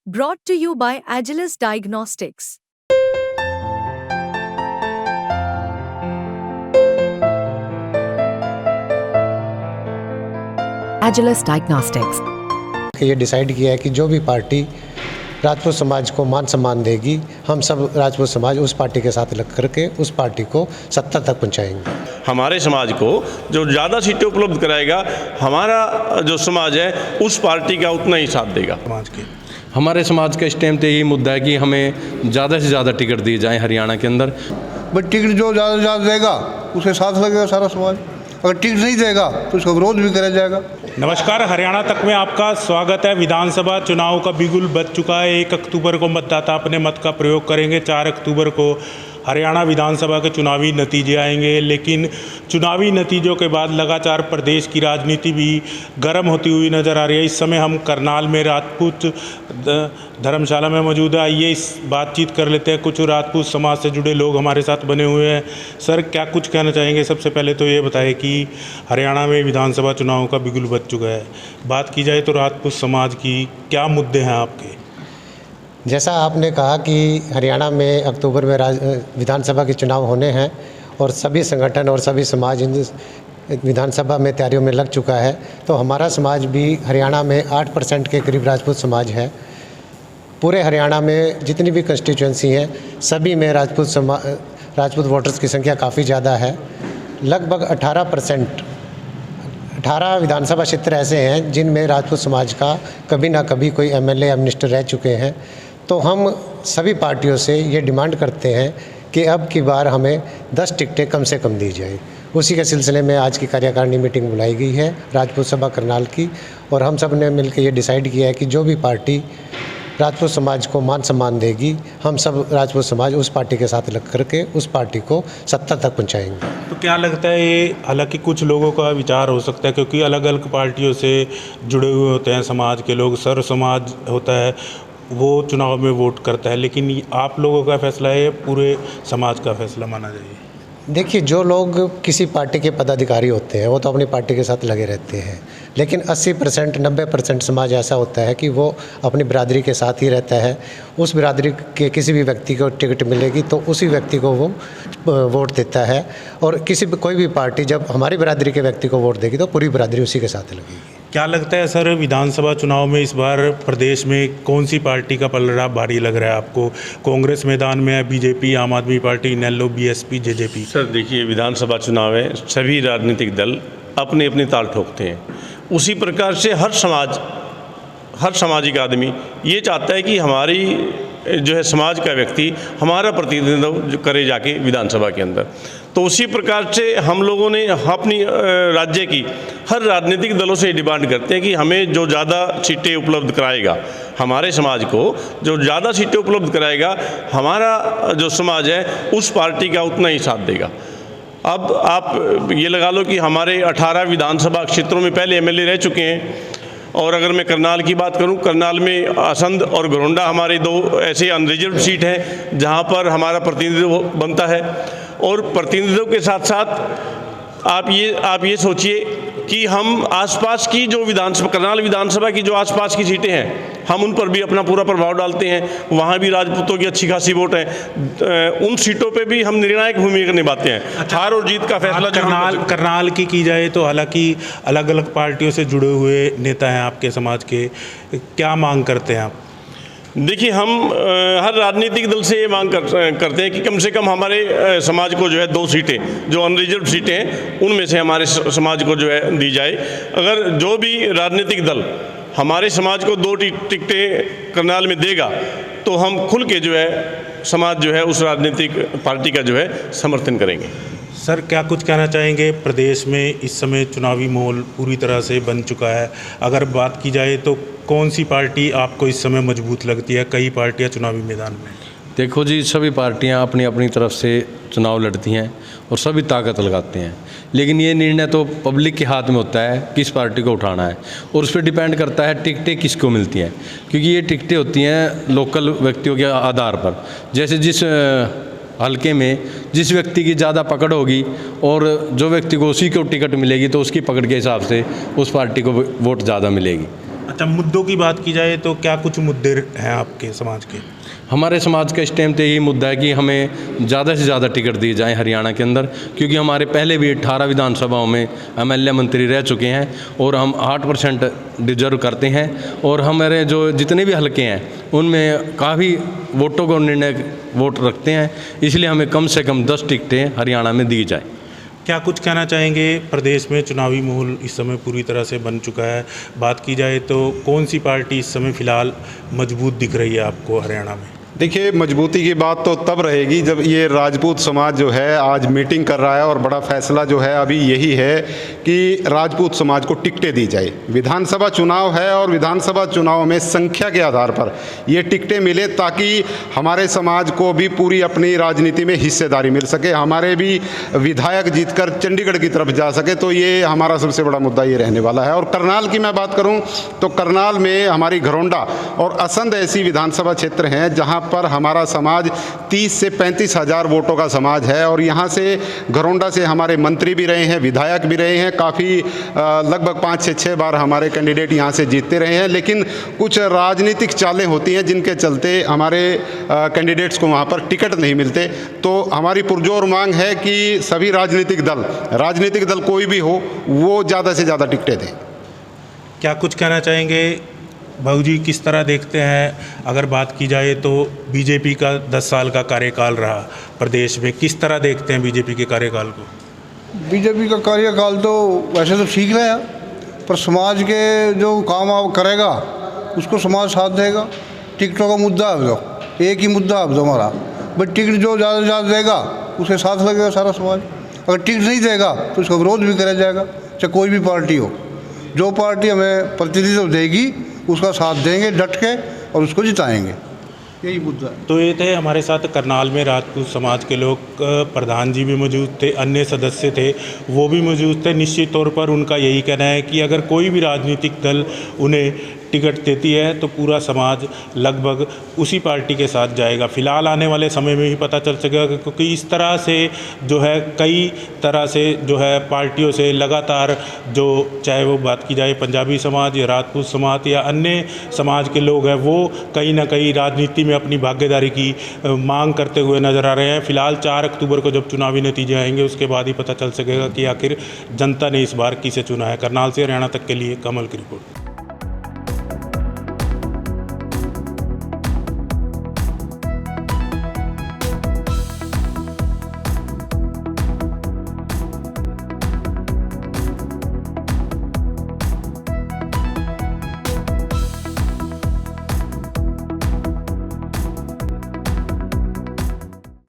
Brought to you by Agilus Diagnostics. Agilus Diagnostics. ये decide किया है कि जो भी पार्टी राजपूत समाज को मान सम्मान देगी, हम सब राजपूत समाज उस पार्टी के साथ लग करके उस पार्टी को सत्ता तक पहुंचाएंगे। हमारे समाज को जो ज़्यादा सीटें उपलब्ध कराएगा, हमारा जो समाज है उस पार्टी का उतना ही साथ देगा। हमारे समाज का इस टाइम पे यही मुद्दा है कि हमें ज़्यादा से ज़्यादा टिकट दिए जाएं हरियाणा के अंदर। बट टिकट जो ज़्यादा से ज़्यादा देगा उसके साथ लगेगा सारा समाज। अगर टिकट नहीं देगा तो उसका विरोध भी करा जाएगा। नमस्कार, हरियाणा तक में आपका स्वागत है। विधानसभा चुनाव का बिगुल बज चुका है। 1 अक्टूबर को मतदाता अपने मत का प्रयोग करेंगे। 4 अक्टूबर को हरियाणा विधानसभा के चुनावी नतीजे आएंगे। लेकिन चुनावी नतीजों के बाद लगातार प्रदेश की राजनीति भी गर्म होती हुई नज़र आ रही है। इस समय हम करनाल में राजपूत धर्मशाला में मौजूद है। आइए इस बातचीत कर लेते हैं। कुछ राजपूत समाज से जुड़े लोग हमारे साथ बने हुए हैं। सर, क्या कुछ कहना चाहेंगे? सबसे पहले तो ये बताएं कि हरियाणा में विधानसभा चुनाव का बिगुल बज चुका है। बात की जाए तो राजपूत समाज की क्या मुद्दे हैं आपके? जैसा आपने कहा कि हरियाणा में अक्टूबर में विधानसभा के चुनाव होने हैं और सभी संगठन और सभी समाज विधानसभा में तैयारियों में लग चुका है, तो हमारा समाज भी हरियाणा में 8% के करीब राजपूत समाज है। पूरे हरियाणा में जितनी भी कंस्टिट्यूंसी हैं सभी में राजपूत वोटर्स की संख्या काफ़ी ज़्यादा है। लगभग 18 विधानसभा क्षेत्र ऐसे हैं जिनमें राजपूत समाज का कभी ना कभी कोई एमएलए या मिनिस्टर रह चुके हैं। तो हम सभी पार्टियों से ये डिमांड करते हैं कि अब की बार हमें 10 टिकटें कम से कम दी जाए। उसी के सिलसिले में आज की कार्यकारिणी मीटिंग बुलाई गई है राजपूत सभा करनाल की, और हम सब ने मिलकर ये डिसाइड किया है कि जो भी पार्टी राजपूत समाज को मान सम्मान देगी, हम सब राजपूत समाज उस पार्टी के साथ लग करके उस पार्टी को सत्ता तक पहुंचाएंगे। तो क्या लगता है, ये हालांकि कुछ लोगों का विचार हो सकता है क्योंकि अलग अलग पार्टियों से जुड़े हुए होते हैं समाज के लोग, सर्व समाज होता है वो चुनाव में वोट करता है, लेकिन आप लोगों का फैसला है पूरे समाज का फैसला माना जाए? देखिए, जो लोग किसी पार्टी के पदाधिकारी होते हैं वो तो अपनी पार्टी के साथ लगे रहते हैं, लेकिन 80% 90% समाज ऐसा होता है कि वो अपनी बिरादरी के साथ ही रहता है। उस बिरादरी के किसी भी व्यक्ति को टिकट मिलेगी तो उसी व्यक्ति को वो वोट देता है, और कोई भी पार्टी जब हमारी बिरादरी के व्यक्ति को वोट देगी तो पूरी बिरादरी उसी के साथ लगेगी। क्या लगता है सर, विधानसभा चुनाव में इस बार प्रदेश में कौन सी पार्टी का पलड़ा भारी लग रहा है आपको? कांग्रेस मैदान में है, बीजेपी, आम आदमी party, Nello, BSP, JJP? Sir देखिए, विधानसभा चुनाव है, सभी राजनीतिक दल अपने अपने ताल ठोकते हैं। उसी प्रकार से हर सामाजिक आदमी ये चाहता है कि हमारी जो है समाज का व्यक्ति हमारा प्रतिनिधित्व करे जाके विधानसभा के अंदर। तो उसी प्रकार से हम लोगों ने अपनी राज्य की हर राजनीतिक दलों से डिमांड करते हैं कि हमें जो ज़्यादा सीटें उपलब्ध कराएगा, हमारे समाज को जो ज़्यादा सीटें उपलब्ध कराएगा, हमारा जो समाज है उस पार्टी का उतना ही साथ देगा। अब आप ये लगा लो कि हमारे 18 विधानसभा क्षेत्रों में पहले एमएलए रह चुके हैं, और अगर मैं करनाल की बात करूं, करनाल में असंध और घरोंडा हमारे 2 ऐसे अनरिजर्व सीट हैं जहां पर हमारा प्रतिनिधित्व बनता है। और प्रतिनिधित्व के साथ साथ आप ये सोचिए कि हम आसपास की जो करनाल विधानसभा की जो आसपास की सीटें हैं, हम उन पर भी अपना पूरा प्रभाव डालते हैं। वहाँ भी राजपूतों की अच्छी खासी वोट है, उन सीटों पे भी हम निर्णायक भूमिका निभाते हैं। हार और जीत का फैसला करनाल की जाए तो हालांकि अलग अलग पार्टियों से जुड़े हुए नेता हैं आपके समाज के, क्या मांग करते हैं आप? देखिए, हम हर राजनीतिक दल से ये मांग करते हैं कि कम से कम हमारे समाज को जो है 2 सीटें जो अनरिजर्व सीटें हैं उनमें से हमारे समाज को जो है दी जाए। अगर जो भी राजनीतिक दल हमारे समाज को 2 टिकटें करनाल में देगा तो हम खुल के जो है समाज जो है उस राजनीतिक पार्टी का जो है समर्थन करेंगे। सर, क्या कुछ कहना चाहेंगे? प्रदेश में इस समय चुनावी माहौल पूरी तरह से बन चुका है। अगर बात की जाए तो कौन सी पार्टी आपको इस समय मजबूत लगती है? कई पार्टियां चुनावी मैदान में। देखो जी, सभी पार्टियां अपनी अपनी तरफ से चुनाव लड़ती हैं और सभी ताकत लगाते हैं, लेकिन ये निर्णय तो पब्लिक के हाथ में होता है किस पार्टी को उठाना है, और उस पर डिपेंड करता है टिकटें किसको मिलती हैं, क्योंकि ये टिकटें होती हैं लोकल व्यक्तियों के आधार पर। जैसे जिस हल्के में जिस व्यक्ति की ज़्यादा पकड़ होगी और जो व्यक्ति को उसी को टिकट मिलेगी तो उसकी पकड़ के हिसाब से उस पार्टी को वोट ज़्यादा मिलेगी। अच्छा, मुद्दों की बात की जाए तो क्या कुछ मुद्दे हैं आपके समाज के? हमारे समाज का इस टाइम पे यही मुद्दा है कि हमें ज़्यादा से ज़्यादा टिकट दिए जाएं हरियाणा के अंदर, क्योंकि हमारे पहले भी 18 विधानसभाओं में एमएलए मंत्री रह चुके हैं और हम 8% डिजर्व करते हैं, और हमारे जो जितने भी हलके हैं उनमें काफ़ी वोटों को निर्णय वोट रखते हैं, इसलिए हमें कम से कम 10 टिकटें हरियाणा में दी जाए। क्या कुछ कहना चाहेंगे? प्रदेश में चुनावी माहौल इस समय पूरी तरह से बन चुका है। बात की जाए तो कौन सी पार्टी इस समय फ़िलहाल मजबूत दिख रही है आपको हरियाणा में? देखिए, मजबूती की बात तो तब रहेगी जब ये राजपूत समाज जो है आज मीटिंग कर रहा है, और बड़ा फैसला जो है अभी यही है कि राजपूत समाज को टिकटें दी जाए। विधानसभा चुनाव है और विधानसभा चुनाव में संख्या के आधार पर ये टिकटें मिले ताकि हमारे समाज को भी पूरी अपनी राजनीति में हिस्सेदारी मिल सके, हमारे भी विधायक जीतकर चंडीगढ़ की तरफ जा सके। तो ये हमारा सबसे बड़ा मुद्दा ये रहने वाला है। और करनाल की मैं बात करूँ तो करनाल में हमारी घरौंडा और असंध ऐसी विधानसभा क्षेत्र हैं जहाँ पर हमारा समाज 30 से 35 हज़ार वोटों का समाज है, और यहाँ से घरौंडा से हमारे मंत्री भी रहे हैं, विधायक भी रहे हैं, काफ़ी लगभग 5 से 6 बार हमारे कैंडिडेट यहाँ से जीतते रहे हैं। लेकिन कुछ राजनीतिक चालें होती हैं जिनके चलते हमारे कैंडिडेट्स को वहाँ पर टिकट नहीं मिलते। तो हमारी पुरजोर मांग है कि सभी राजनीतिक दल कोई भी हो, वो ज़्यादा से ज़्यादा टिकटें दें। क्या कुछ कहना चाहेंगे भाऊ जी? किस तरह देखते हैं, अगर बात की जाए तो बीजेपी का 10 साल का कार्यकाल रहा प्रदेश में, किस तरह देखते हैं बीजेपी के कार्यकाल को? बीजेपी का कार्यकाल तो वैसे तो ठीक रहा, पर समाज के जो काम आप करेगा उसको समाज साथ देगा। टिकटों का मुद्दा है तो एक ही मुद्दा है तो हमारा, बट टिकट जो ज़्यादा से ज़्यादा देगा उसके साथ लगेगा सारा समाज। अगर टिकट नहीं देगा तो उसका विरोध भी करा जाएगा, चाहे कोई भी पार्टी हो। जो पार्टी हमें प्रतिनिधित्व देगी उसका साथ देंगे डट के और उसको जिताएंगे, यही मुद्दा है। तो ये थे हमारे साथ करनाल में राजपूत समाज के लोग, प्रधान जी भी मौजूद थे, अन्य सदस्य थे वो भी मौजूद थे। निश्चित तौर पर उनका यही कहना है कि अगर कोई भी राजनीतिक दल उन्हें टिकट देती है तो पूरा समाज लगभग उसी पार्टी के साथ जाएगा। फिलहाल आने वाले समय में ही पता चल सकेगा, क्योंकि इस तरह से जो है कई तरह से जो है पार्टियों से लगातार जो चाहे वो बात की जाए पंजाबी समाज या राजपूत समाज या अन्य समाज के लोग हैं, वो कहीं ना कहीं राजनीति में अपनी भागीदारी की मांग करते हुए नज़र आ रहे हैं। फिलहाल 4 अक्टूबर को जब चुनावी नतीजे आएंगे उसके बाद ही पता चल सकेगा कि आखिर जनता ने इस बार किसे चुना है। करनाल से हरियाणा तक के लिए कमल की रिपोर्ट।